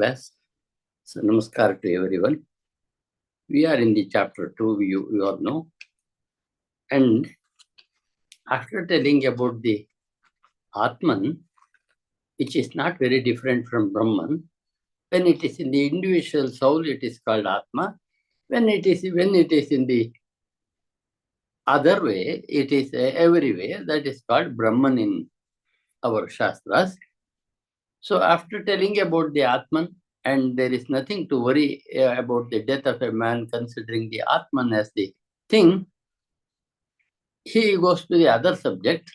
class. So, namaskar to everyone. We are in the chapter 2, you all know. And after telling about the Atman, which is not very different from Brahman, when it is in the individual soul, it is called Atma. When it is in the other way, it is everywhere, that is called Brahman in our Shastras. So after telling about the Atman, and there is nothing to worry about the death of a man, considering the Atman as the thing, he goes to the other subject.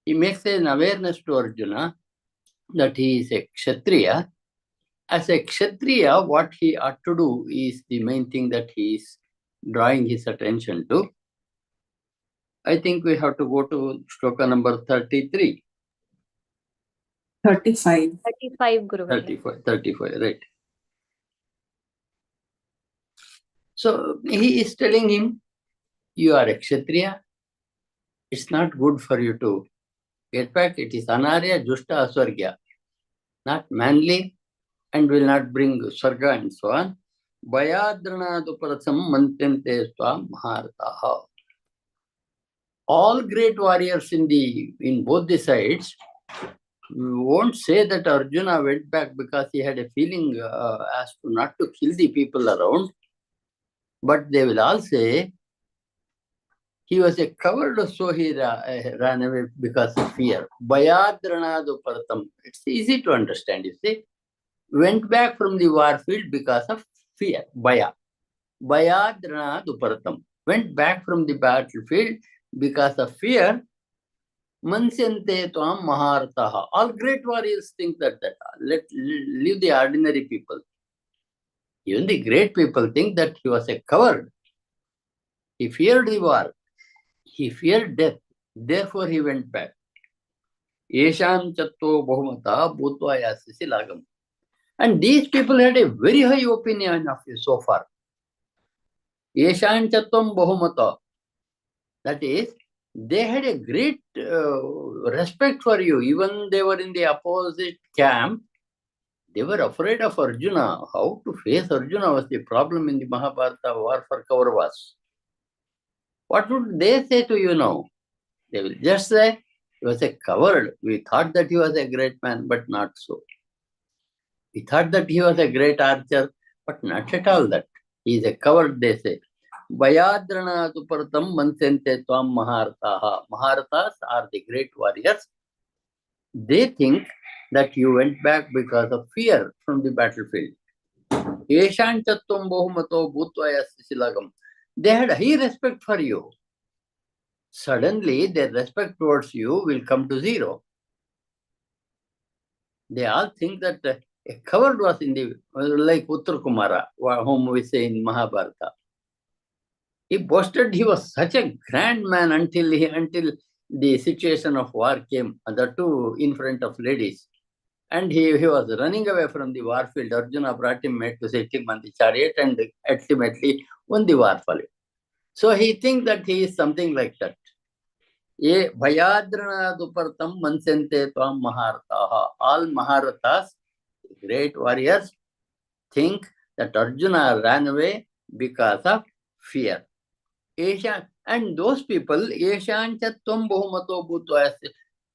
He makes an awareness to Arjuna that he is a Kshatriya. As a Kshatriya, what he ought to do is the main thing that he is drawing his attention to. I think we have to go to shloka number 33. 35. 35, Guru. 35, right. So he is telling him, you are a Kshatriya. It's not good for you to get back. It is anarya, justa, aswargya. Not manly and will not bring sarga and so on. Bhayadranaduparatham mantente swam maharataha. All great warriors in both the sides won't say that Arjuna went back because he had a feeling as to not to kill the people around, but they will all say he was a coward, so he ran away because of fear. Bhayadranaduparatham. It's easy to understand, you see. Went back from the war field because of fear. Bhaya. Bhayadranaduparatham. Went back from the battlefield because of fear. Mansyante tvam maharataha. All great warriors think that. Leave the ordinary people. Even the great people think that he was a coward. He feared the war. He feared death. Therefore, he went back. Yesham chatto bahumata bhutva yasisi lagam. And these people had a very high opinion of you so far. Yesham chattam bahumata. That is, they had a great respect for you. Even they were in the opposite camp. They were afraid of Arjuna. How to face Arjuna was the problem in the Mahabharata war for Kauravas. What would they say to you now? They will just say, he was a coward. We thought that he was a great man, but not so. We thought that he was a great archer, but not at all that. He is a coward, they say. Bhayadranaduparatam mansente tvam maharataha. Maharatas are the great warriors. They think that you went back because of fear from the battlefield. Yeshan chattam bahumato bhutva yasilagam. They had high respect for you. Suddenly, their respect towards you will come to zero. They all think that a coward was in the, like Uttar Kumara, whom we say in Mahabharata. He boasted he was such a grand man until the situation of war came, the two in front of ladies. And he was running away from the war field. Arjuna brought him, made to set him on the chariot, and ultimately won the war field. So he thinks that he is something like that. Ye bhayadranaduparatam mansente tvam maharataha. All Maharatas, great warriors, think that Arjuna ran away because of fear. And those people, Yeshan chattam bahumato bhutva,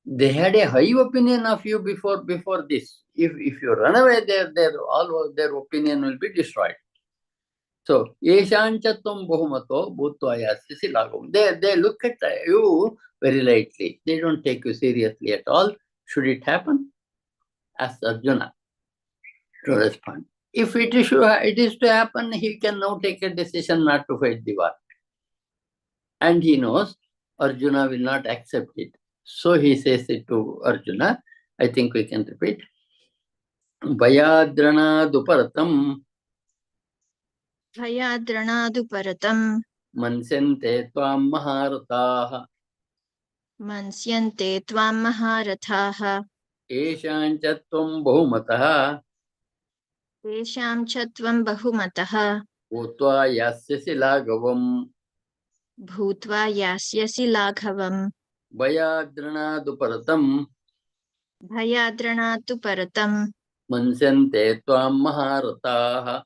they had a high opinion of you before this. If you run away, all their opinion will be destroyed. So, Yeshan chattam bahumato bhutva yasisi lagam. They look at you very lightly. They don't take you seriously at all. Should it happen? Ask Arjuna to respond. If it is to happen, he can now take a decision not to fight the war. And he knows Arjuna will not accept it. So he says it to Arjuna. I think we can repeat. Bhayadranaduparatam Bhayadranaduparatam mansente tvam maharataha. Mansyante tvam maharathaha. Yeshan chatvam bahumataha. Tesham chatvam bahumataha. Bhutva yasyasi laghavam. Bhutva yasyasi laghavam. Bhayadranaduparatam Bhayadranaduparatam Mansyante tvam maharataha.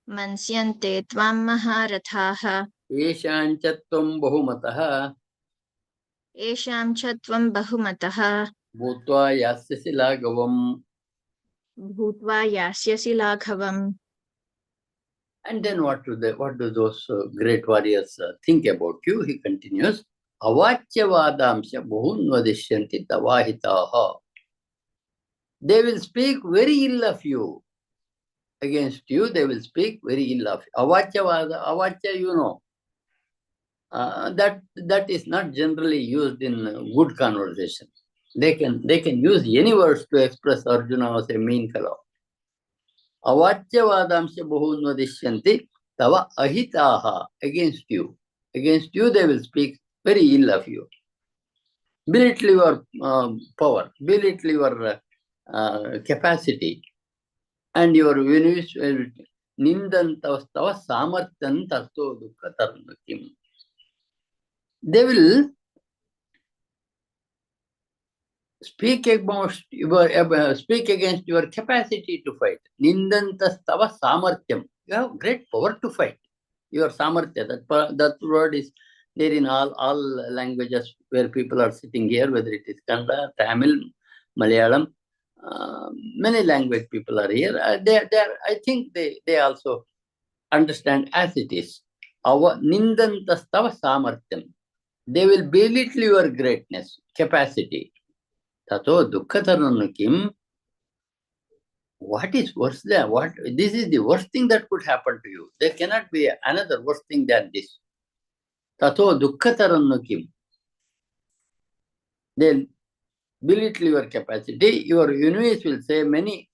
Mansyante tvam maharathaha. Yeshancha tvam bahumataha. Esham cha tvam bahumataha. Bhutva yasyasi lagavam. Bhutva yasyasi laghavam. And then what do those great warriors think about you? He continues. Avachyavadamsha bahunvadishyanti tavahitaha. They will speak very ill of you. Against you, they will speak very ill of you. Avachyavada, avachya, you know. That is not generally used in good conversation. They can use any words to express Arjuna as a mean fellow. Avachyavadamsha bahunvadishyanti tava ahitaha. Against you. Against you, they will speak very ill of you. Belittle your power, belittle your capacity, and your nindantavastava samartyan tasto dukkha tarnakim. They will speak against your capacity to fight. Nindantastava samartyam. You have great power to fight. Your samarthya, that word is there in all languages where people are sitting here, whether it is Kannada, Tamil, Malayalam, many language people are here. I think they also understand as it is. Our nindantastava samartyam. They will belittle your greatness, capacity. Tato dukkhataranu kim. What is worse than what? This is the worst thing that could happen to you. There cannot be another worse thing than this. Tato dukkhataranu kim. Then belittle your capacity. Your enemies will say many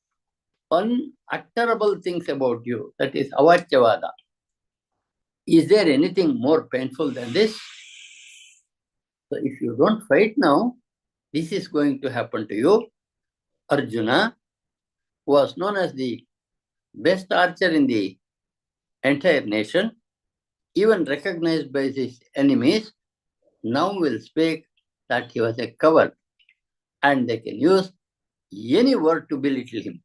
unutterable things about you. That is avachyavada. Is there anything more painful than this? So if you don't fight now, this is going to happen to you. Arjuna was known as the best archer in the entire nation, even recognized by his enemies, now will speak that he was a coward, and they can use any word to belittle him.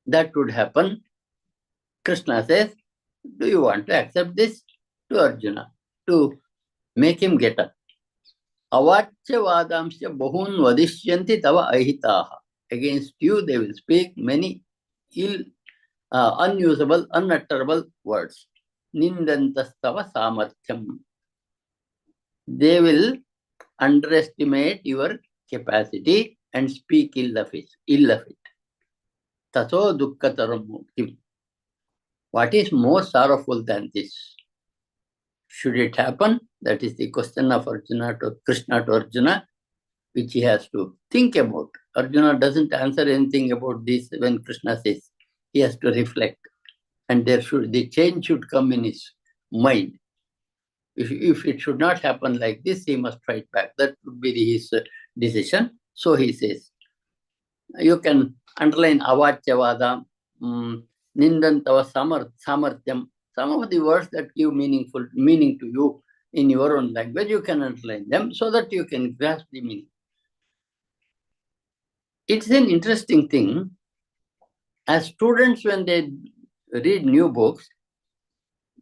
That would happen. Krishna says, do you want to accept this? To Arjuna, to make him get up. Avachyavadamsya bahun vadishyanti tava ahitaha. Against you they will speak many unusable, unutterable words. Nindantastava samarthyam. They will underestimate your capacity and speak ill of it. Tato dukkataram kim. What is more sorrowful than this? Should it happen? That is the question of Arjuna to Krishna to Arjuna, which he has to think about. Arjuna doesn't answer anything about this when Krishna says. He has to reflect. And the change should come in his mind. If it should not happen like this, he must fight back. That would be his decision. So he says, you can underline avachyavada, nindantava samarthyam. Some of the words that give meaning to you in your own language, you can underline them so that you can grasp the meaning. It's an interesting thing. As students, when they read new books,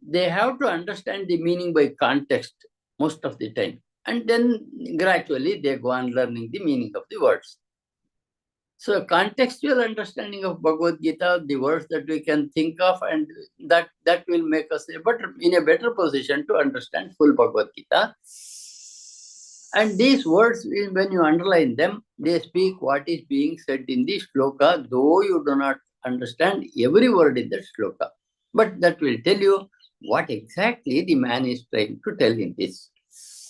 they have to understand the meaning by context most of the time. And then gradually they go on learning the meaning of the words. So contextual understanding of Bhagavad Gita, the words that we can think of, and that will make us in a better position to understand full Bhagavad Gita. And these words, when you underline them, they speak what is being said in the shloka, though you do not understand every word in that shloka. But that will tell you what exactly the man is trying to tell in this.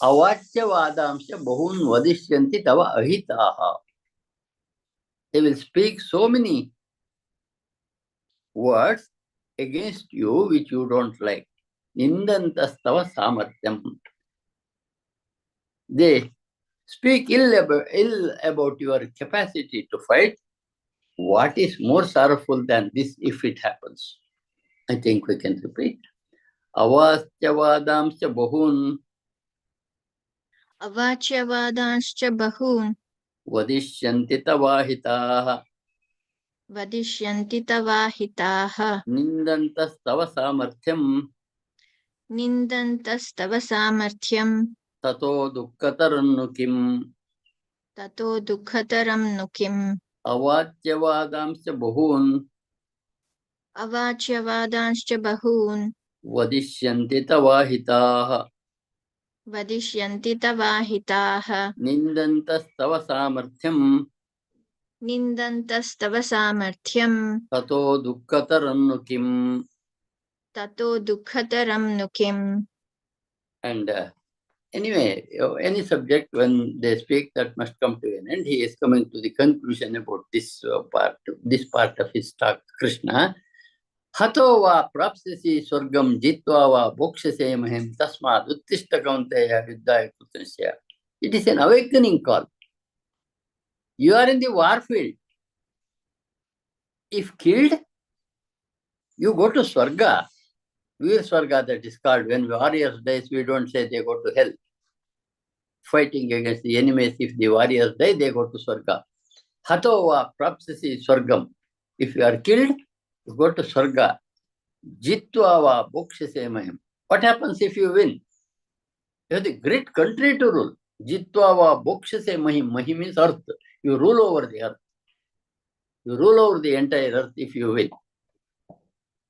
Avachyavadamsya bahun vadishyanti tava ahitaha. They will speak so many words against you which you don't like. Nindantastava samarthyam. They speak ill about your capacity to fight. What is more sorrowful than this if it happens? I think we can repeat. Avachyavadamsya bahun. Avachyavadanscha bahun. Vadishyanti tavahitaha. वदिष्यन्ति तवाहिताः निन्दन्तस्तव सामर्थ्यं निन्दन्तस्तव सामर्थ्यं ततो दुःखतरन्नु किम् ततो दुःखतरं नु किम् अवाच्यवादांश्च बहून् अवाच्यवादांश्च बहून् वदिष्यन्ति तवाहिताः वदिष्यन्ति तवाहिताः निन्दन्तस्तव सामर्थ्यं निन्दन्तस्तव सामर्थ्यं ततो दुःखतरन्नु किम्. ततो दुःखतरं नु किम्. And anyway, any subject when they speak that must come to an end. He is coming to the conclusion about this part of his talk. Krishna, Hato va prapsasi swargam jitva va bokshase mahem tasmad uttishta kaunteya vidyaya kutasya. It is an awakening call. You are in the war field. If killed, you go to Swarga. Veer Swarga, that is called. When warriors die, we don't say they go to hell. Fighting against the enemies, if the warriors die, they go to Swarga. Hato va prapsasi Swargam. If you are killed, you go to Swarga. Jitva va bokshase mahim. What happens if you win? You have the great country to rule. Jitva va bokshase mahim. Mahim means earth. You rule over the earth. You rule over the entire earth if you win.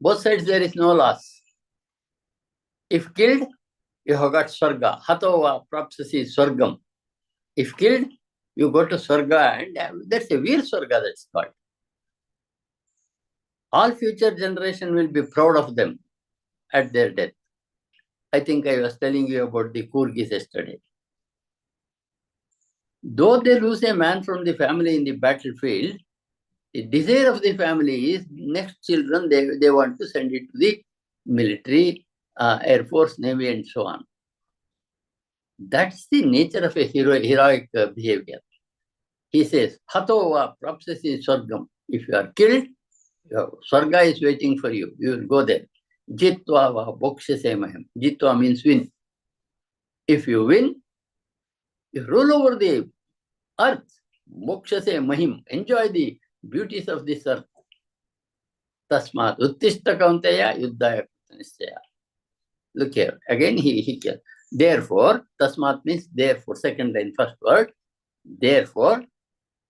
Both sides there is no loss. If killed, you have got Swarga. Hato va prapsasi Swargam. If killed, you go to Swarga, and that's a Veer Swarga, that's called. All future generation will be proud of them at their death. I think I was telling you about the Kurgis yesterday. Though they lose a man from the family in the battlefield, the desire of the family is next children, they want to send it to the military, Air Force, Navy, and so on. That's the nature of a heroic behavior. He says, Hato va prapsasi Swargam. If you are killed, Swarga is waiting for you. You will go there. Jitva va bokshase mahim. Jitva means win. If you win, you rule over the earth. Bokshase mahim. Enjoy the beauties of this earth. Tasmat uttishta kaunteya yuddhaya kutanishya. Look here. Again, he kills. Therefore, tasmat means therefore. Second line, first word. Therefore,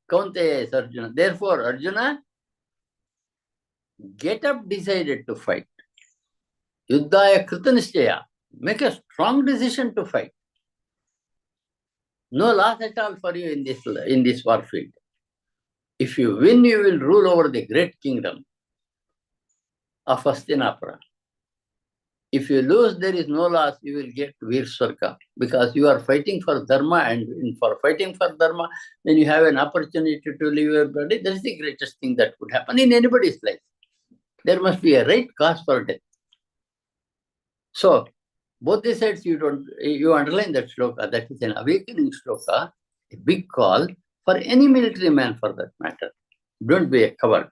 kaunteya is Arjuna. Therefore, Arjuna, get up decided to fight. Yuddhaya kritanishya. Make a strong decision to fight. No loss at all for you in this warfield. If you win, you will rule over the great kingdom of Hastinapura. If you lose, there is no loss, you will get Veer Swarga, because you are fighting for Dharma, and for fighting for Dharma, then you have an opportunity to live your body. That is the greatest thing that could happen in anybody's life. There must be a right cause for death. So, both the sides you underline that shloka, that is an awakening shloka, a big call for any military man for that matter. Don't be a coward.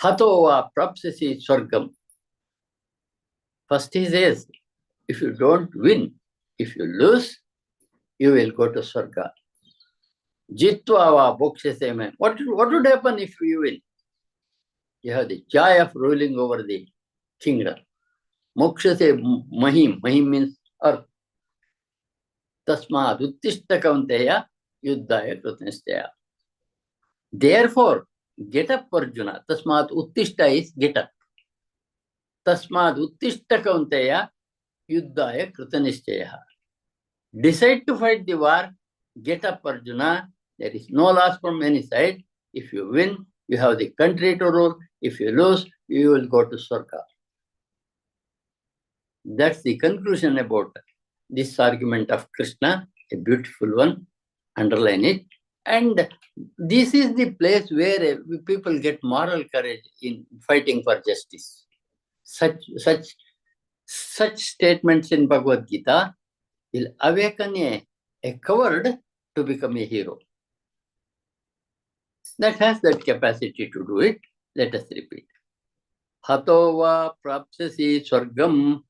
Hato va prapsasi Swargam. First he says, if you don't win, if you lose, you will go to Swarga. Jitva va bokshase mahim. What would happen if you win? You have the joy of ruling over the kingdom. Mokshase mahim. Mahim means earth. Tasmad uttishta kaunteya yuddhaya krutanistaya. Therefore, get up, Arjuna. Tasmad uttishta is get up. Tasmad uttishta kaunteya yuddhaya krutanistaya. Decide to fight the war. Get up, Arjuna. There is no loss from any side. If you win, you have the country to rule. If you lose, you will go to Swarga. That's the conclusion about this argument of Krishna, a beautiful one. Underline it. And this is the place where people get moral courage in fighting for justice. Such statements in Bhagavad Gita will awaken a coward to become a hero. That has that capacity to do it. Let us repeat. Hato va prapsasi Swargam.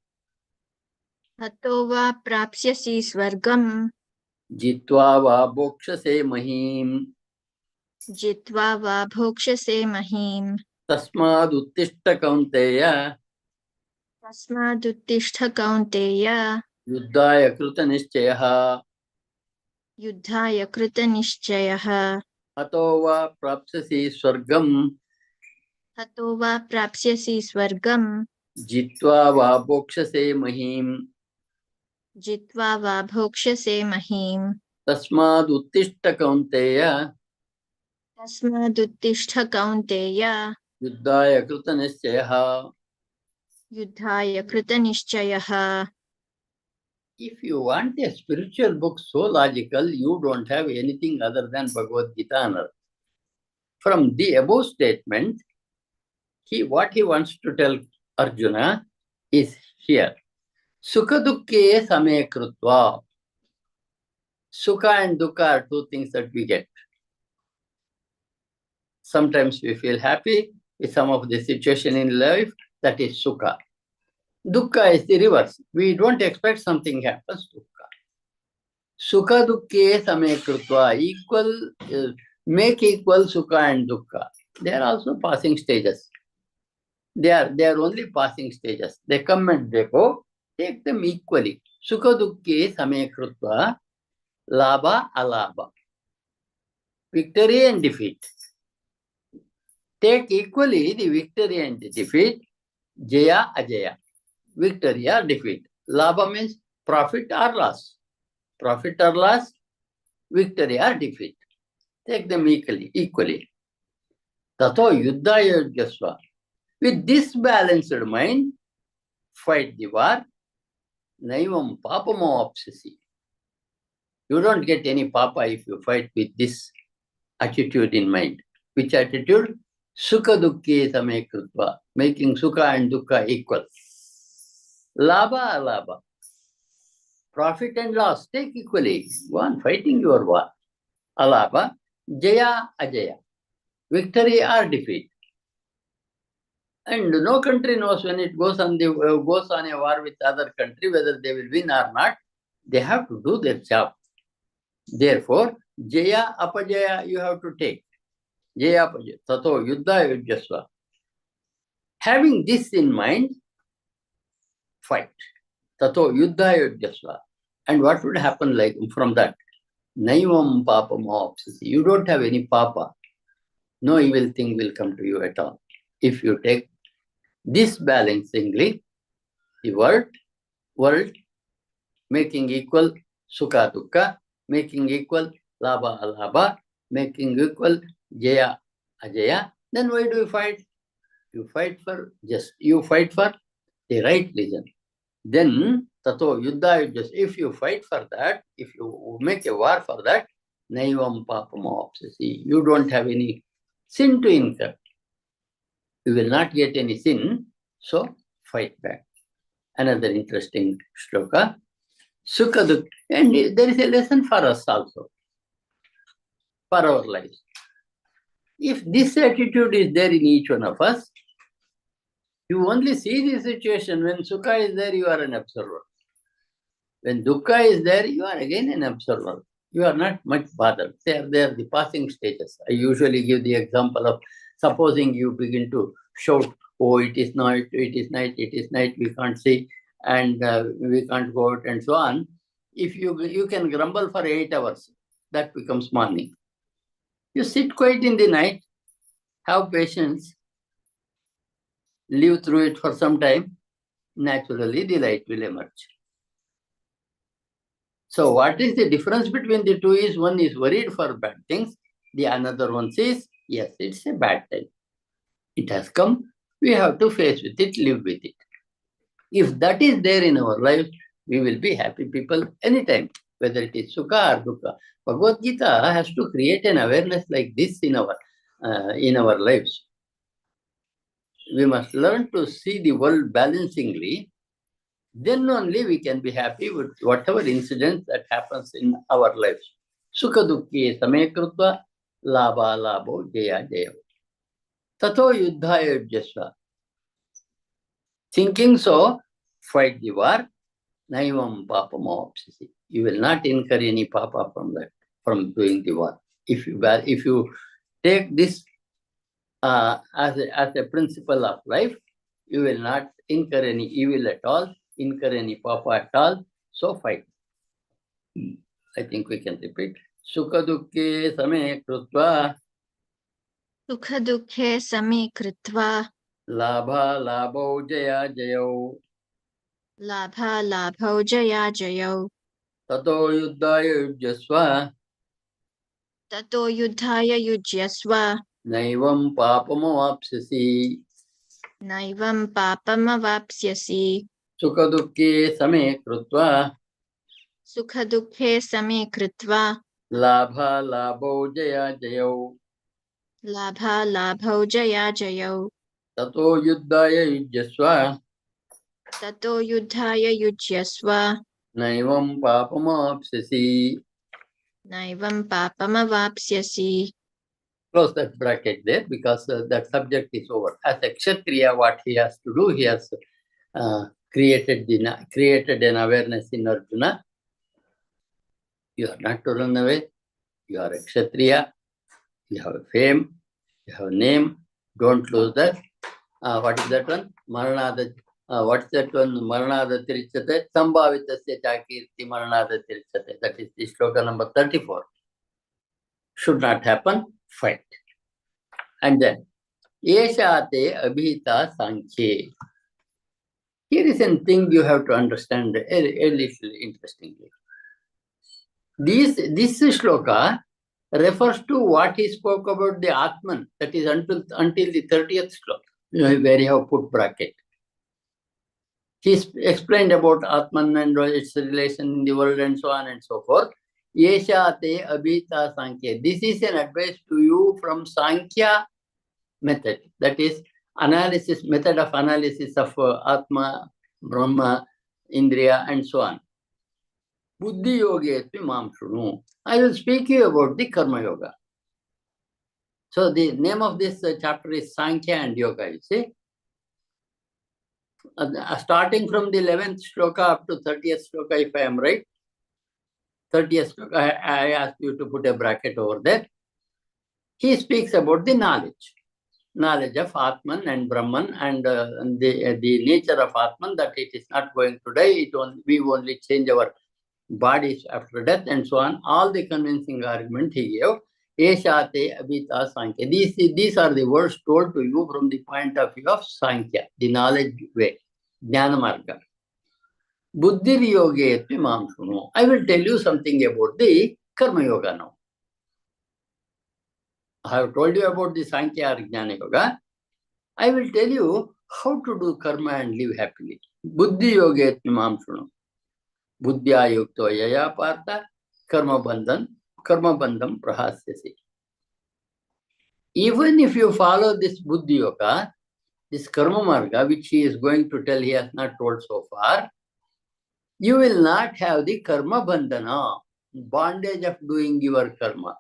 हतो वा प्राप्स्यसि स्वर्गम् Jitva va bokshase mahim. जित्वा वा भोक्ष्यसे महीम् तस्मादुत्तिष्ठ कौन्तेय तस्मादुत्तिष्ठ कौन्तेय युद्धाय कृतनिश्चयः युद्धाय कृतनिश्चयः अतो वा प्राप्स्यसि स्वर्गम् हतो वा प्राप्स्यसि स्वर्गम् जित्वा वा भोक्ष्यसे महीम् जित्वा वा भोक्ष्यसे महीम् तस्मादुत्तिष्ठ कौन्तेय तस्मादुत्तिष्ठ कौन्तेय युद्धाय कृतनिश्चयः युद्धाय कृतनिश्चयः If you want a spiritual book so logical, you don't have anything other than Bhagavad Gita on earth. From the above statement, what he wants to tell Arjuna is here. Sukha dukkhe same krutva. Sukha and dukkha are two things that we get. Sometimes we feel happy with some of the situation in life, that is sukha. Dukkha is the reverse. We don't expect something happens to dukkha. Sukha dukkhe same krutva. Equal, make equal sukha and dukkha. They are also passing stages. They are only passing stages. They come and they go. Take them equally. Sukha dukkhe same krutva. Labha alabha. Victory and defeat. Take equally the victory and the defeat. Jaya ajaya. Victory or defeat. Labha means profit or loss. Profit or loss, victory or defeat. Take them equally. Tato yuddhaya yujyasva. With this balanced mind, fight the war. Naivam papamo apsasi. You don't get any papa if you fight with this attitude in mind. Which attitude? Sukha dukkhe same krutva. Making sukha and dukkha equal. Labha alabha. Profit and loss, take equally. Go on fighting your war. Alabha. Jaya ajaya. Victory or defeat. And no country knows when it goes on a war with other country whether they will win or not. They have to do their job. Therefore, Jaya apajaya you have to take. Jaya apajaya. Tato yuddha yujyasva. Having this in mind, fight. Tato yuddha yujyasva. And what would happen like from that? Naivam papam apsasi. You don't have any papa. No evil thing will come to you at all. If you take this balancingly, the world, making equal sukha dukkha, making equal labha alabha, making equal jaya ajaya, then why do you fight? You fight for the right reason. Then tato yuddha yujyas. If you fight for that, if you make a war for that, naivam papamo apsasi. You don't have any sin to incur. You will not get any sin, so fight back. Another interesting shloka. Sukha dukkha. And there is a lesson for us also, for our lives. If this attitude is there in each one of us, you only see the situation. When sukha is there, you are an observer. When dukkha is there, you are again an observer. You are not much bothered. They are the passing stages. I usually give the example of supposing you begin to shout, oh, it is night, we can't see, and we can't go out, and so on. If you can grumble for 8 hours, that becomes morning. You sit quiet in the night, have patience, live through it for some time, naturally the light will emerge. So what is the difference between the two is one is worried for bad things, the another one says, yes, it's a bad time. It has come, we have to face with it, live with it. If that is there in our life, we will be happy people anytime, whether it is sukha or dukkha. Bhagavad Gita has to create an awareness like this in our lives. We must learn to see the world balancingly. Then only we can be happy with whatever incident that happens in our lives. Sukha dukkhe same krutva labha labho jaya jaya. Tato yuddhaya yujyasva. Thinking so, fight the war. Naivam papamo apsasi. You will not incur any papa from that, from doing the war. If you Take this as a principle of life. You will not incur any evil at all, incur any papa at all. So fight. I think we can repeat. Sukha dukkhe same krutva सुख दुःखे समे कृत्वा labha labho jaya jayau लाभालाभौ जयाजयौ tato yuddhaya yujyasva ततो युद्धाय युज्यस्व naivam papamavapsyasi. नैवं पापमवाप्स्यसि Sukha dukkhe same krutva सुख दुःखे समे कृत्वा labha labho jaya jayau लाभालाभौ जयाजयौ tato yuddhaya yujyasva ततो युद्धाय युज्यस्व naivam papamavapsyasi. नैवं पापमवाप्स्यसि. Close that bracket there, because that subject is over. As a kshatriya, what he has to do, he has created an awareness in Arjuna. You are not to run away. You are a kshatriya. You have a fame. You have a name. Don't lose that. What is that one? Maranada. What is that one? Maranada tirichyate. Sambhavitasya chakirti maranada tirichyate. That is the shloka number 34. Should not happen. Fight. And then, Yeshate abhita sankhye. Here is a thing you have to understand a little interestingly. This shloka refers to what he spoke about the Atman, that is until the 30th shloka, where you have put bracket. He explained about Atman and its relation in the world and so on and so forth. Yeshate abhita sankhya. This is an advice to you from Sankhya method, that is method of analysis of Atma, Brahma, Indriya and so on. Buddhi yoga mam shunu. I will speak you about the Karma Yoga. So the name of this chapter is Sankhya and Yoga, you see. Starting from the 11th shloka up to 30th shloka, if I am right. 30th shloka, I asked you to put a bracket over there. He speaks about the knowledge of Atman and Brahman and the nature of Atman, that it is not going to die, we only change our bodies after death and so on. All the convincing argument he gave. Eshate abhita sankhya. These are the words told to you from the point of view of Sankhya, the knowledge way, Jnana Marga. Buddhi yoga mam shunu. I will tell you something about the Karma Yoga now. I have told you about the Sankhya or Jnana Yoga. I will tell you how to do karma and live happily. Buddhi yoga mam shunu. Buddhya yukto yaya partha karma bandham prahasyasi. Even if you follow this Buddhi yoga, this karma marga, which he is going to tell, he has not told so far, you will not have the karma bandhana, bondage of doing your karma.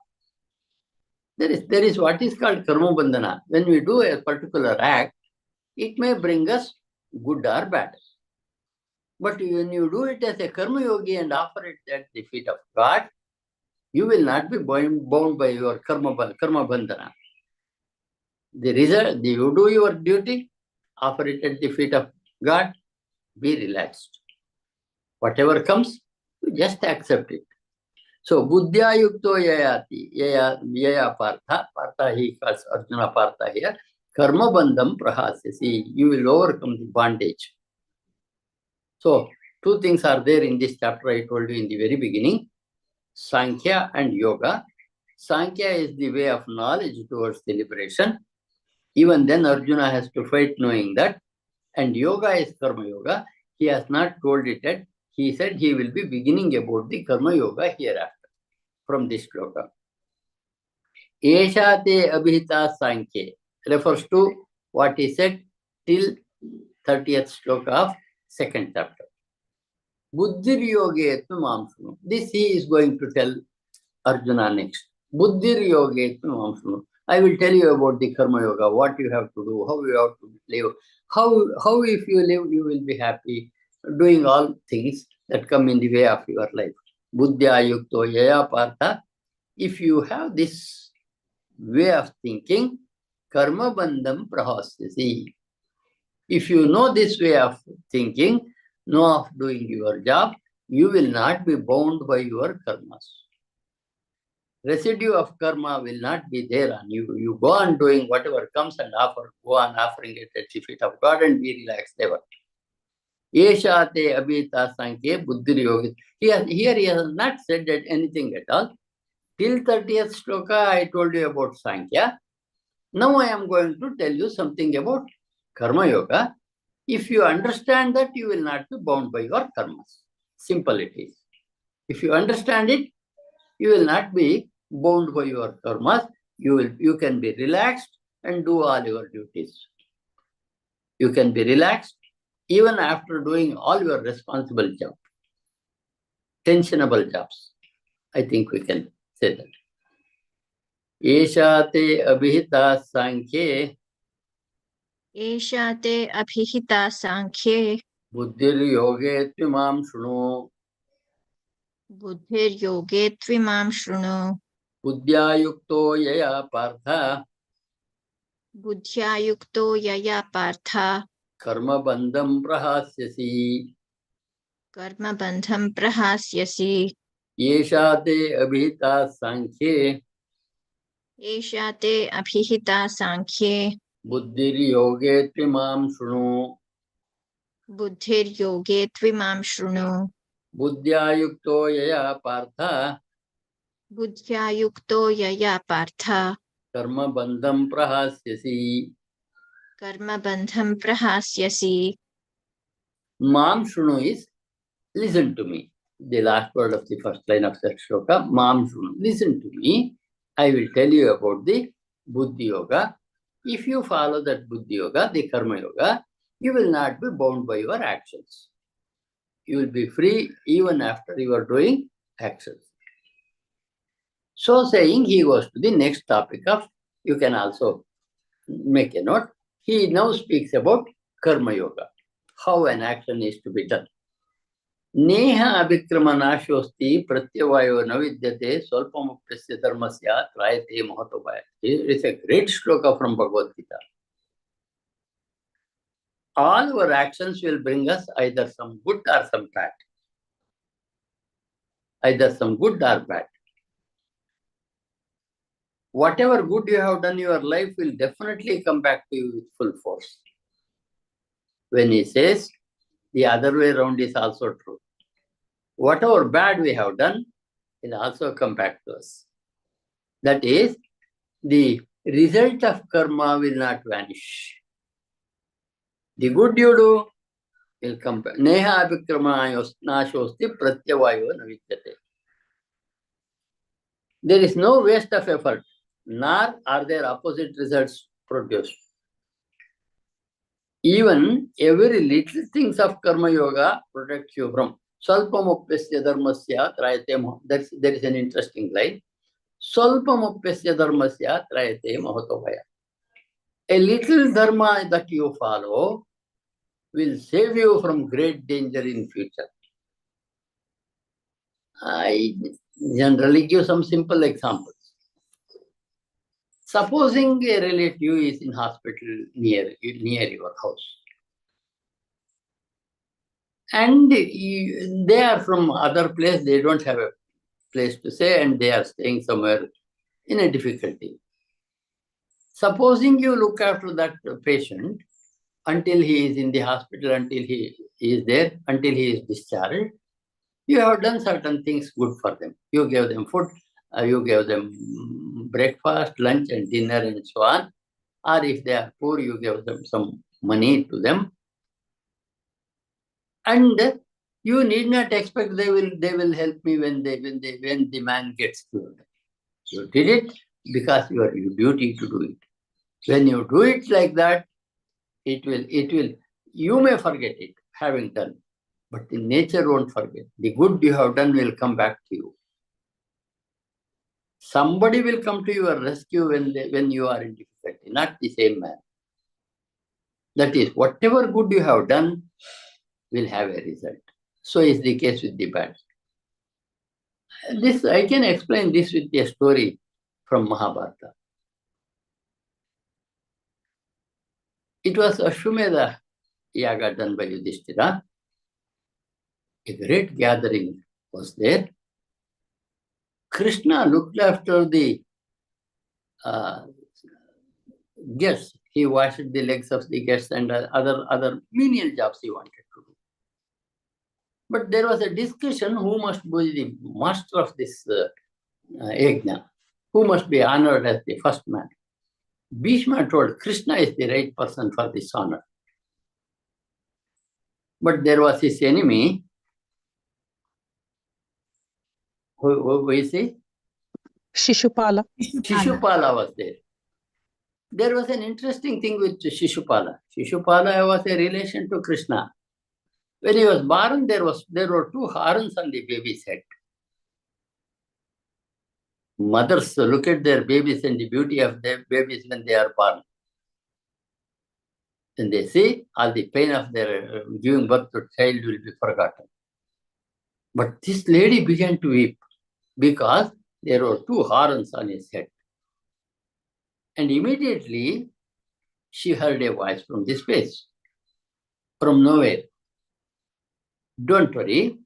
There is what is called karma bandhana. When we do a particular act, it may bring us good or bad. But when you do it as a karma yogi and offer it at the feet of God, you will not be bound by your karma bandhana. The result, you do your duty, offer it at the feet of God, be relaxed. Whatever comes, you just accept it. So, buddhya yukto yayati, yaya partha, he calls Arjuna partha here, karma bandham prahasyasi, you will overcome the bondage. So, two things are there in this chapter I told you in the very beginning, Sankhya and Yoga. Sankhya is the way of knowledge towards the liberation. Even then Arjuna has to fight knowing that. And Yoga is Karma Yoga. He has not told it yet. He said he will be beginning about the Karma Yoga hereafter from this shloka. Esha te abhita sankhya refers to what he said till 30th shloka of second chapter. Buddhi yoga mam shunu. This he is going to tell Arjuna next. Buddhi yoga mam shunu. I will tell you about the Karma Yoga, what you have to do, how you have to live, how if you live, you will be happy, doing all things that come in the way of your life. Buddhya yukto yaya partha. If you have this way of thinking, karma bandham prahasyasi. If you know this way of thinking, know of doing your job, you will not be bound by your karmas. Residue of karma will not be there on you. You go on doing whatever comes and go on offering it at the feet of God and be relaxed ever. Yeshate abhita sankhe buddhir yogi. Here he has not said that anything at all. Till 30th shloka, I told you about Sankhya. Now I am going to tell you something about Karma Yoga. If you understand that, you will not be bound by your karmas. Simple it is. If you understand it, you will not be bound by your karmas. You can be relaxed and do all your duties. You can be relaxed even after doing all your responsible jobs, tensionable jobs. I think we can say that. Esha te abhita sankhye Esha te abhihita sankhye buddhir yoge tvimam shunu buddhir yoge tvimam shrunu buddhya yukto yaya partha buddhya yukto yaya partha karma bandham prahasyasi. karma bandham prahasyasi. Esha te abhita sankhye Esha te abhihita sankhye buddhir yoge tvimam shunu buddhir yoge tvimam shrunu buddhya yukto yaya partha buddhya yukto yaya partha karma bandham prahasyasi. karma bandham prahasyasi. Mam shunu is listen to me. The last word of the first line of that shloka, Mam shunu. Listen to me. I will tell you about the Buddhi Yoga. If you follow that Buddhi Yoga, the Karma Yoga, you will not be bound by your actions. You will be free even after you are doing actions. So saying, he goes to the next topic of, you can also make a note. He now speaks about Karma Yoga, how an action is to be done. Neha abhikrama nashosti pratyavayo navidyate swalpamapyasya dharmasya trayate mahatobhaya. It is a great shloka from Bhagavad Gita. All our actions will bring us either some good or some bad. Either some good or bad. Whatever good you have done in your life will definitely come back to you with full force. When he says, the other way around is also true. Whatever bad we have done will also come back to us. That is, the result of karma will not vanish. The good you do will come back. Neha abhikrama nashosti pratyavayo navidyate. There is no waste of effort, nor are there opposite results produced. Even every little things of karma yoga protects you from Salpamapyasya dharmasya trayate maho. There is an interesting line. Salpamapyasya dharmasya trayate mahatobhaya. A little dharma that you follow will save you from great danger in future. I generally give some simple examples. Supposing a relative is in hospital near your house, and they are from other place, they don't have a place to stay, and they are staying somewhere in a difficulty. Supposing you look after that patient until he is in the hospital, until he is there, until he is discharged, you have done certain things good for them. You gave them food, you gave them breakfast, lunch, and dinner, and so on. Or if they are poor, you give them some money to them. And you need not expect they will help me when the man gets cured. You did it because your duty to do it. When you do it like that, it will you may forget it having done, but the nature won't forget. The good you have done will come back to you. Somebody will come to your rescue when you are in difficulty, not the same man. That is, whatever good you have done will have a result. So is the case with the bad. This I can explain this with a story from Mahabharata. It was Ashwamedha yaga done by Yudhishthira. A great gathering was there. Krishna looked after the guests. He washed the legs of the guests and other menial jobs he wanted to do. But there was a discussion who must be the master of this yajna, who must be honored as the first man. Bhishma told Krishna is the right person for this honor. But there was his enemy. Who is he? Shishupala. Shishupala was there. There was an interesting thing with Shishupala. Shishupala was a relation to Krishna. When he was born, there were two horns on the baby's head. Mothers look at their babies and the beauty of their babies when they are born. And they see all the pain of their giving birth to child will be forgotten. But this lady began to weep because there were two horns on his head. And immediately she heard a voice from the space, from nowhere. Don't worry,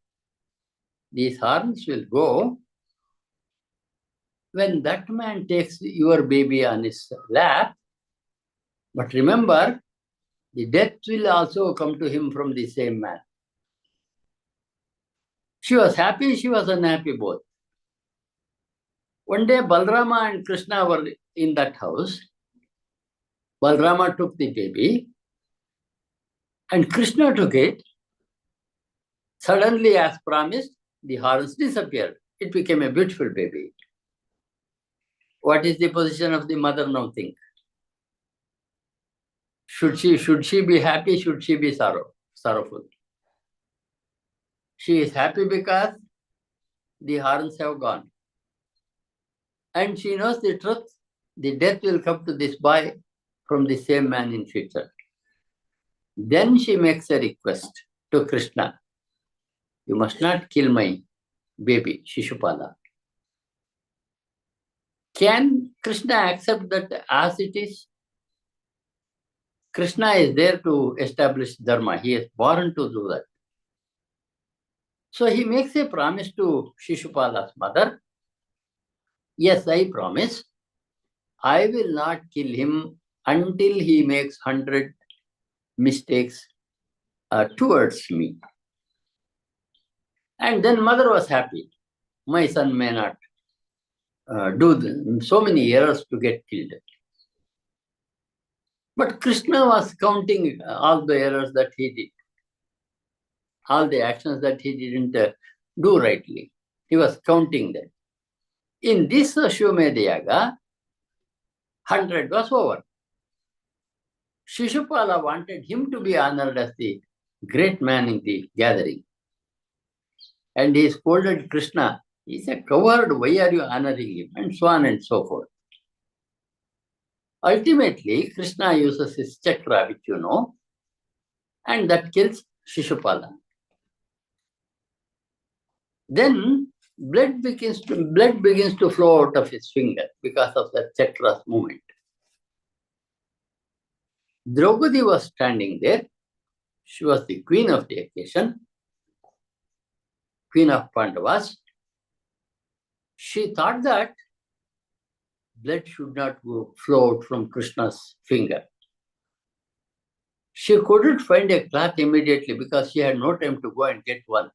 these horns will go when that man takes your baby on his lap. But remember, the death will also come to him from the same man. She was happy, she was unhappy both. One day, Balrama and Krishna were in that house. Balrama took the baby and Krishna took it. Suddenly, as promised, the horns disappeared. It became a beautiful baby. What is the position of the mother now? Think. Should she be happy? Should she be sorrowful? She is happy because the horns have gone. And she knows the truth. The death will come to this boy from the same man in future. Then she makes a request to Krishna. You must not kill my baby, Shishupala. Can Krishna accept that as it is? Krishna is there to establish dharma. He is born to do that. So he makes a promise to Shishupala's mother. Yes, I promise. I will not kill him until he makes 100 mistakes towards me. And then mother was happy. My son may not do so many errors to get killed. But Krishna was counting all the errors that he did, all the actions that he didn't do rightly. He was counting them. In this Ashwamedha Yaga, 100 was over. Shishupala wanted him to be honored as the great man in the gathering. And he scolded Krishna. He said, coward, why are you honoring him? And so on and so forth. Ultimately, Krishna uses his chakra, which you know, and that kills Shishupala. Then blood begins to flow out of his finger because of that chakra's movement. Draupadi was standing there. She was the queen of the occasion, queen of Pandavas. She thought that blood should not flow out from Krishna's finger. She couldn't find a cloth immediately because she had no time to go and get one.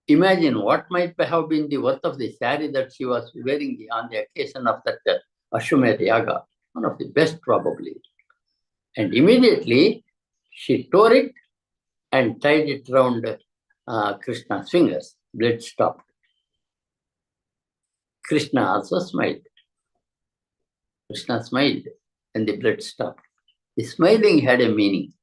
Imagine what might have been the worth of the saree that she was wearing on the occasion of that Ashwamedha Yaga, one of the best probably. And immediately she tore it and tied it around Krishna's fingers. Blood stopped. Krishna also smiled. Krishna smiled and the blood stopped. The smiling had a meaning.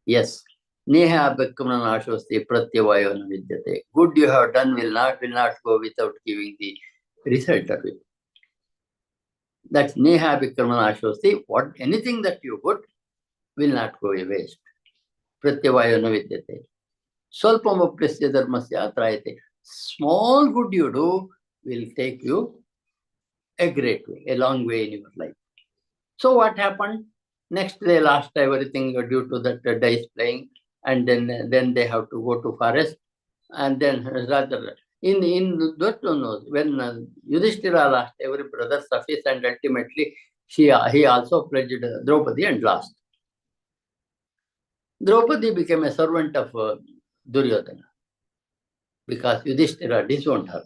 Yes. Neha Bhakkamana Ashosti Pratyavayona Vidyate. Good you have done will not go without giving the result of it. That's Neha Bhakkamana Ashosti. Anything that you put will not go waste. Pratyavayona Vidyate. Swalpamapyasya dharmasya trayate. Small good you do will take you a great way, a long way in your life. So what happened? Next they lost everything due to that dice playing, and then they have to go to forest, and then rather in that knows when Yudhishthira lost every brother's of his, and ultimately he also pledged Draupadi and lost. Draupadi became a servant of Duryodhana because Yudhishthira disowned her,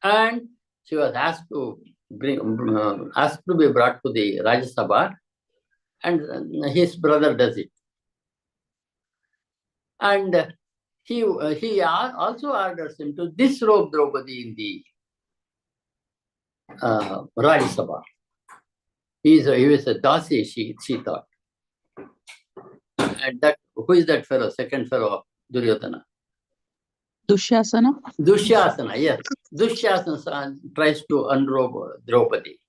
and she was asked to be brought to the Rajya Sabha, and his brother does it. And he also orders him to disrobe Draupadi in the Rajya Sabha. He was a Dasi, she thought. And that, who is that fellow, second fellow, Duryodhana? Dushyasana. Dushyasana, yes. Dushyasana tries to unrobe Draupadi.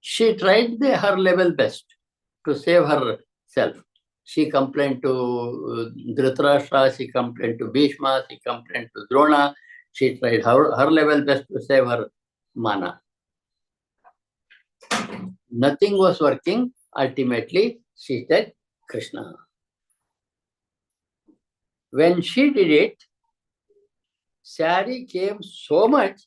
She tried her level best to save herself. She complained to Dhritarashtra, she complained to Bhishma, she complained to Drona. She tried her level best to save her mana. Nothing was working. Ultimately, she said, Krishna. When she did it, Sari came so much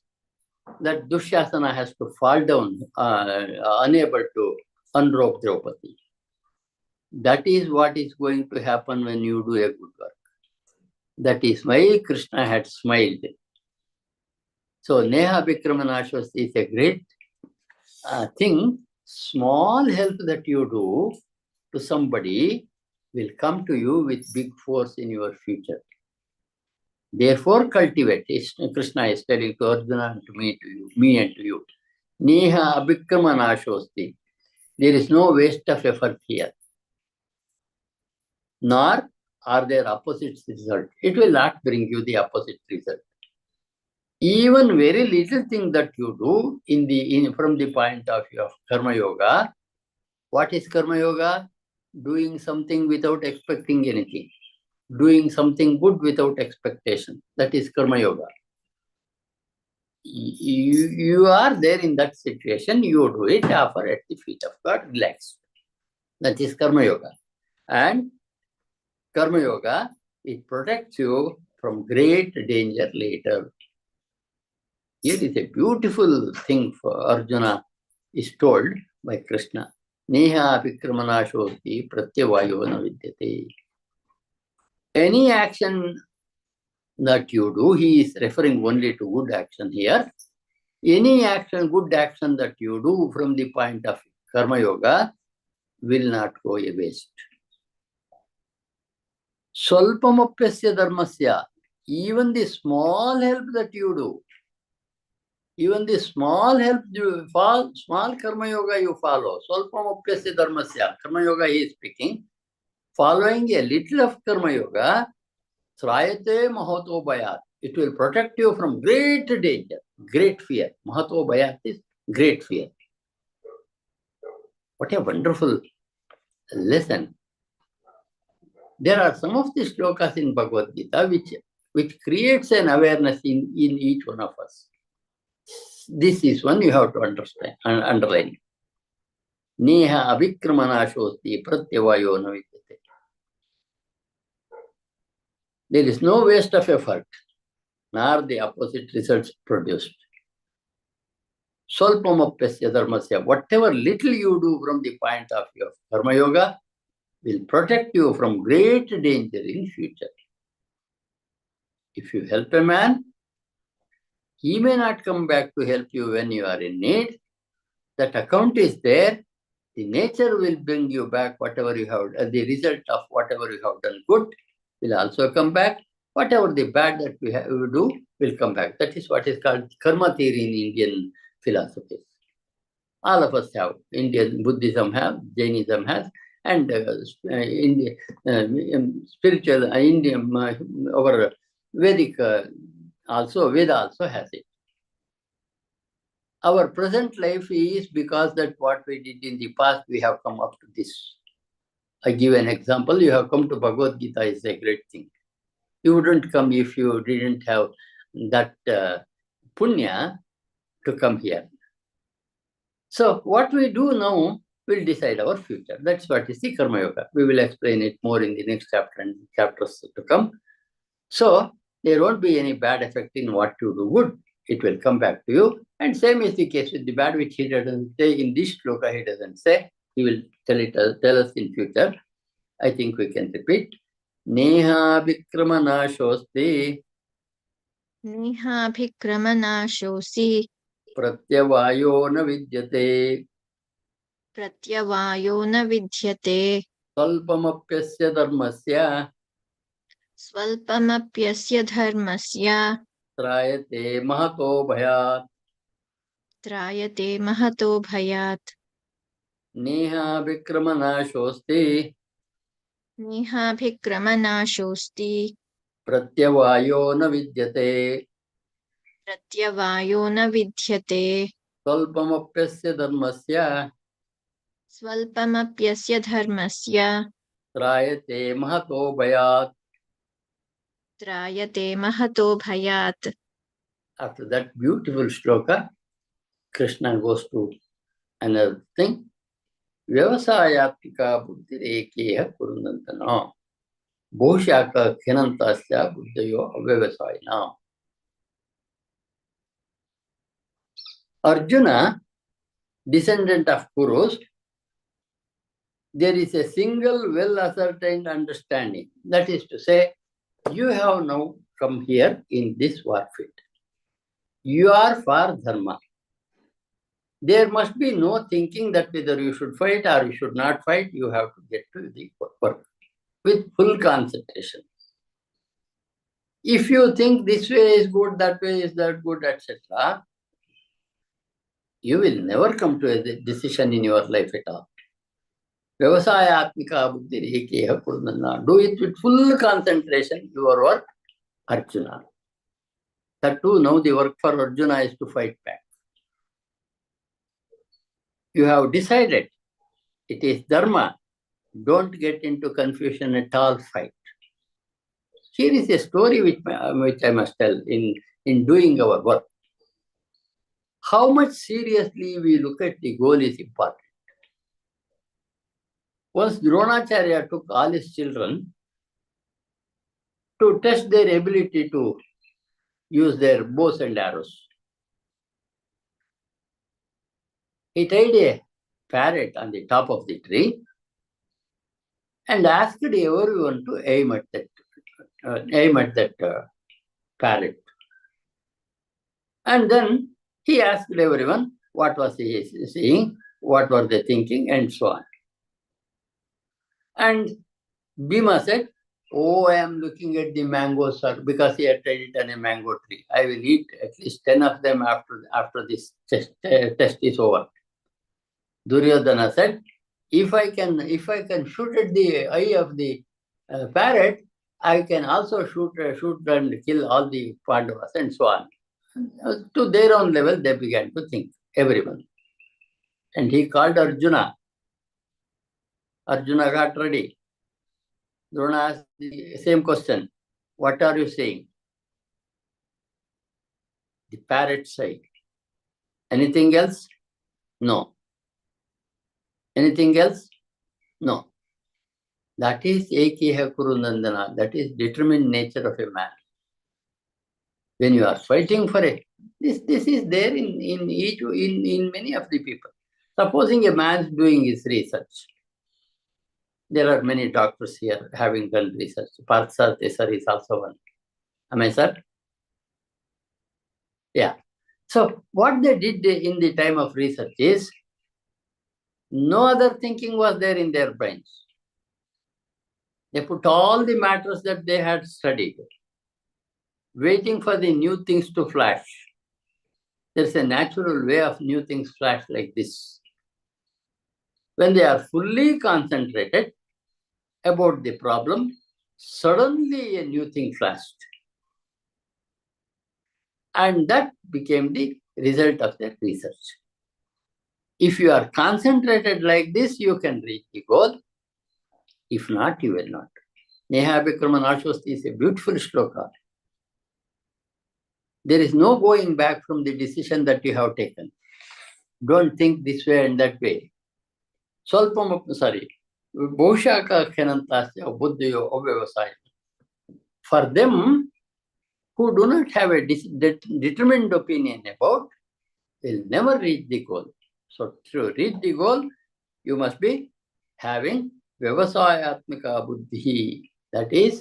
that Dushyasana has to fall down, unable to unrobe Draupadi. That is what is going to happen when you do a good work. That is why Krishna had smiled. So Neha Vikramanashvasti is a great thing. Small help that you do to somebody will come to you with big force in your future. Therefore, cultivate. Krishna is telling to Arjuna and to me and to you. Neha Vikramanashvasti. There is no waste of effort here. Nor are there opposite results. It will not bring you the opposite result. Even very little thing that you do from the point of view of Karma Yoga. What is Karma Yoga? Doing something without expecting anything. Doing something good without expectation. That is Karma Yoga. You are there in that situation, you do it, offer at the feet of God, relax. That is Karma Yoga. And Karma Yoga, it protects you from great danger later. Here is a beautiful thing for Arjuna is told by Krishna. Neha Vikramanashoti Pratyavayo na vidyate. Any action that you do, he is referring only to good action here. Any action, good action that you do from the point of Karma Yoga will not go a waste. Swalpamapyasya dharmasya, even the small help that you do, even the small help you follow, small Karma Yoga you follow, Swalpamapyasya dharmasya, Karma Yoga he is speaking, following a little of Karma Yoga, Srayate Mahato Bhayat, it will protect you from great danger, great fear. Mahato Bhayat is great fear. What a wonderful lesson. There are some of the shlokas in Bhagavad Gita which creates an awareness in each one of us. This is one you have to understand and underline. Neha avikramanashoti pratyavayo na vidyate. There is no waste of effort, nor the opposite results produced. Swalpamapyasya dharmasya, whatever little you do from the point of view of Karma Yoga will protect you from great danger in future. If you help a man, he may not come back to help you when you are in need. That account is there. The nature will bring you back whatever you have, the result of whatever you have done good will also come back. Whatever the bad that we do will come back. That is what is called karma theory in Indian philosophy. All of us have. Indian Buddhism have, Jainism has, and spiritual Indian, our Vedic also, Veda also has it. Our present life is because that what we did in the past, we have come up to this. I give an example. You have come to Bhagavad Gita is a great thing. You wouldn't come if you didn't have that punya to come here. So what we do now, will decide our future. That's what is the Karma Yoga. We will explain it more in the next chapter and chapters to come. So there won't be any bad effect in what you do good. It will come back to you. And same is the case with the bad, which he doesn't say in this shloka, he doesn't say. He will tell us in future. I think we can repeat. Neha Vikramana Shosti नेहाभिक्रमनाशोऽसि Pratyavayo na vidyate प्रत्यवायो न विद्यते Salpamapyasya dharmasya स्वल्पमप्यस्य धर्मस्य Trayate mahato bhayat त्रायते Mahato भयात् Neha Vikramana Shosti नेहाभिक्रमनाशोऽस्ति Pratyavayo na vidyate प्रत्यवायो न विद्यते Salpamapyasya dharmasya स्वल्पमप्यस्य धर्मस्य Trayate mahato bhayat. त्रायते Mahato भयात्. After that beautiful shloka, Krishna goes to another thing. Vyavasayatika buddhirekeha kurundantana. Bhushaka khinantasya buddhayo avyavasayana. Arjuna, descendant of Kurus, there is a single well-ascertained understanding. That is to say, you have now come here in this warfare. You are for dharma. There must be no thinking that whether you should fight or you should not fight. You have to get to the work with full concentration. If you think this way is good, that way is that good, etc., you will never come to a decision in your life at all. Vyavasayatmika buddhirekeha kurundanna. Do it with full concentration, your work, Arjuna. That too, now the work for Arjuna is to fight back. You have decided it is dharma. Don't get into confusion at all, fight. Here is a story which I must tell in doing our work. How much seriously we look at the goal is important. Once Dronacharya took all his children to test their ability to use their bows and arrows. He tied a parrot on the top of the tree and asked everyone to aim at that parrot. And then he asked everyone what was he saying, what were they thinking, and so on. And Bhima said, "Oh, I am looking at the mangoes, sir," because he had tied it on a mango tree. "I will eat at least 10 of them after this test is over." Duryodhana said, if I can shoot at the eye of the parrot, I can also shoot and kill all the Pandavas, and so on. To their own level, they began to think, everyone. And he called Arjuna. Arjuna got ready. Drona asked the same question. What are you saying? The parrot said. Anything else? No. Anything else? No. That is Ekeha Kurunandana. That is determined nature of a man. When you are fighting for it, this is there in many of the people. Supposing a man is doing his research. There are many doctors here having done research. Partha Desar is also one. Am I, sir? Yeah. So what they did in the time of research is, no other thinking was there in their brains. They put all the matters that they had studied, waiting for the new things to flash. There's a natural way of new things flash like this. When they are fully concentrated about the problem, suddenly a new thing flashed. And that became the result of their research. If you are concentrated like this, you can reach the goal. If not, you will not. Neha Vikramanashwasti is a beautiful shloka. There is no going back from the decision that you have taken. Don't think this way and that way. ಬಹುಶಾಖಾಖ್ಯನಂತಾಸ್ಯ ಬುದ್ಧಿಯೋ ಅವ್ಯವಸಾಯ. For them who do not have a determined opinion about, will never reach the goal. So to reach the goal, you must be having vyavasayatmika buddhi. That is,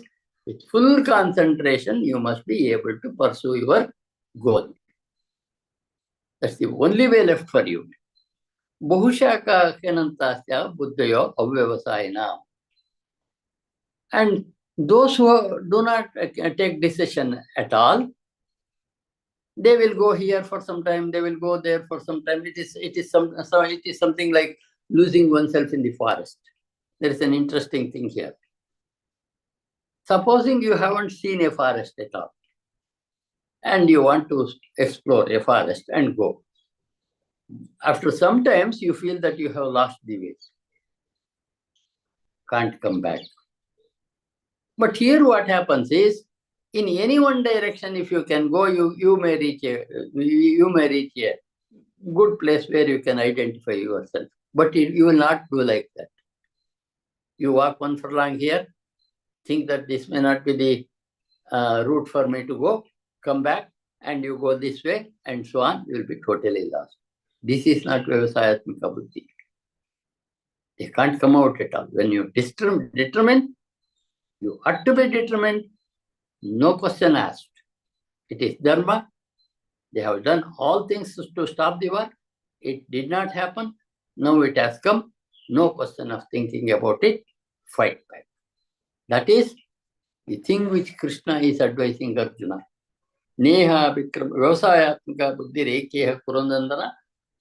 with full concentration, you must be able to pursue your goal. That's the only way left for you. Bahushaka buddhayo avyavasayina. And those who do not take decision at all, they will go here for some time, they will go there for some time. It is something like losing oneself in the forest. There is an interesting thing here. Supposing you haven't seen a forest at all, and you want to explore a forest and go. After some times, you feel that you have lost the way. Can't come back. But here what happens is, in any one direction, if you can go, you may reach a good place where you can identify yourself. But you will not do like that. You walk one furlong here, think that this may not be the route for me to go, come back, and you go this way, and so on. You will be totally lost. This is not vyavasayatmika buddhi. They can't come out at all. When you determine, you ought to be determined. No question asked. It is dharma. They have done all things to stop the war. It did not happen. Now it has come. No question of thinking about it. Fight back. That is the thing which Krishna is advising Arjuna. Neha vikram vyavasayatmika buddhi rekeha kurandandana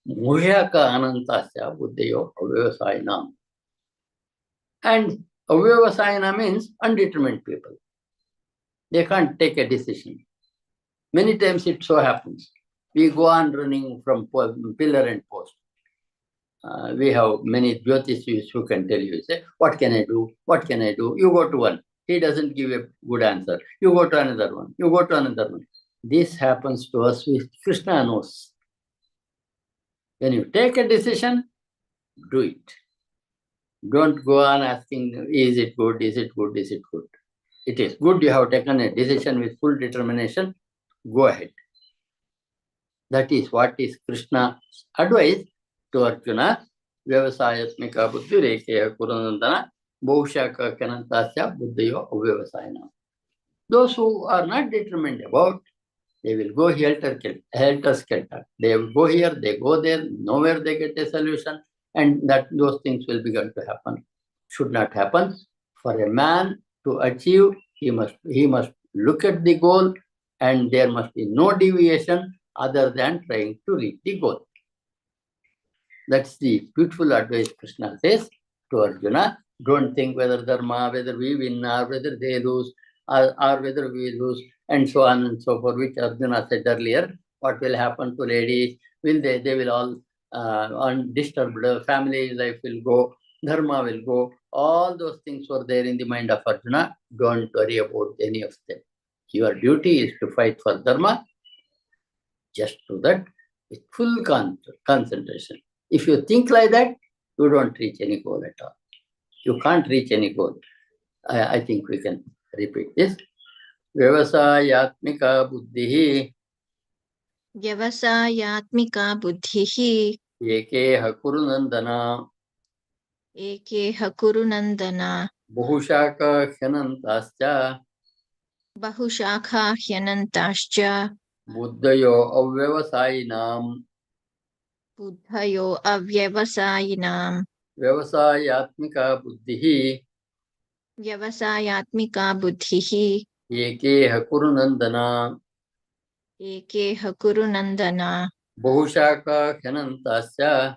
muhyaka anantasya buddhayo avyavasayinam. And avyavasayina means undetermined people. They can't take a decision. Many times it so happens. We go on running from pillar and post. We have many jyotishis who can tell you, say, what can I do? What can I do? You go to one. He doesn't give a good answer. You go to another one. You go to another one. This happens to us with Krishna knows. When you take a decision, do it. Don't go on asking, is it good? Is it good? Is it good? It is good. You have taken a decision with full determination. Go ahead. That is what is Krishna's advice to Arjuna. Vyavasayatmika buddhi rekeha kurandana bahushaka kanantasya buddhayo avyavasayina. Those who are not determined about, they will go helter-skelter. They will go here, they go there, nowhere they get a solution, and those things will begin to happen. Should not happen. For a man to achieve, he must look at the goal, and there must be no deviation other than trying to reach the goal. That's the beautiful advice Krishna says to Arjuna. Don't think whether dharma, whether we win or whether they lose, or whether we lose, and so on and so forth, which Arjuna said earlier. What will happen to ladies? Will they will all undisturbed, family life will go, dharma will go. All those things were there in the mind of Arjuna. Don't worry about any of them. Your duty is to fight for dharma. Just do that with full concentration. If you think like that, you don't reach any goal at all. You can't reach any goal. I think we can repeat this. Vyavasayatmika buddhihi Vyavasayatmika buddhihi ekeha kurunandana ekeha kurunandana bahushaka hyanantascha bahushakha hyanantascha buddhayo avyavasayinam. buddhayo avyavasayinam. Vyavasayatmika buddhihi Vyavasayatmika buddhihi ekeha kurunandana ekeha kurunandana bahushaka hyanantascha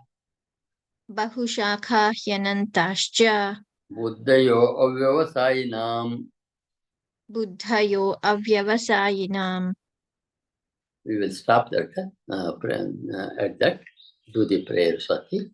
bahushakha hyanantascha buddhayo avyavasayinam. buddhayo avyavasayinam. We will stop that at that. Do the prayer, Swati.